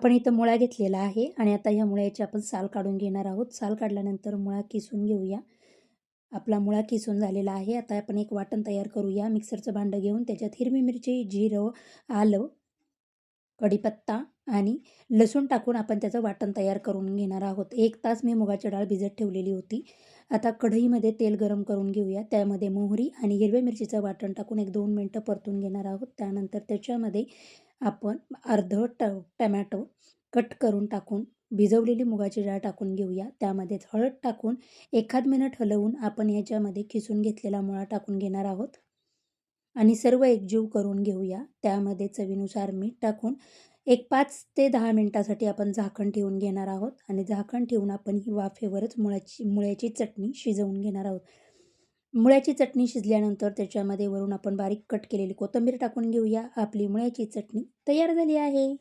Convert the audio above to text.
आपण इथं मुळा घेतलेला आहे आणि आता ह्या मुळ्याची आपण साल काढून घेणार आहोत. साल काढल्यानंतर मुळा किसून घेऊया. आपला मुळा किसून झालेला आहे. आता आपण एक वाटण तयार करूया. मिक्सरचं भांडं घेऊन त्याच्यात हिरवी मिरची, जिरं, आलं, कढीपत्ता आणि लसूण टाकून आपण त्याचं वाटण तयार करून घेणार आहोत. 1 तास मी मुगाची डाळ भिजत ठेवलेली होती. आता कढईमध्ये तेल गरम करून घेऊया. त्यामध्ये मोहरी आणि हिरव्या मिरचीचं वाटण टाकून 1-2 मिनिटं परतून घेणार आहोत. त्यानंतर त्याच्यामध्ये आपण टमॅटो कट करून टाकून भिजवलेली मुगाची डाळ टाकून घेऊया. त्यामध्येच हळद टाकून 1 मिनिट हलवून आपण ह्याच्यामध्ये किसून घेतलेला मुळा टाकून घेणार आहोत आणि सर्व एकजीव करून घेऊया. त्यामध्ये चवीनुसार मीठ टाकून एक 5 ते 10 मिनिटासाठी आपण झाकण ठेवून घेणार आहोत आणि झाकण ठेवून आपण ही वाफेवरच मुळ्याची चटणी शिजवून घेणार आहोत. मुळ्याची चटणी शिजल्यानंतर त्याच्यामध्ये वरून आपण बारीक कट केलेली कोथिंबीर टाकून घेऊया. आपली मुळ्याची चटणी तयार झाली आहे.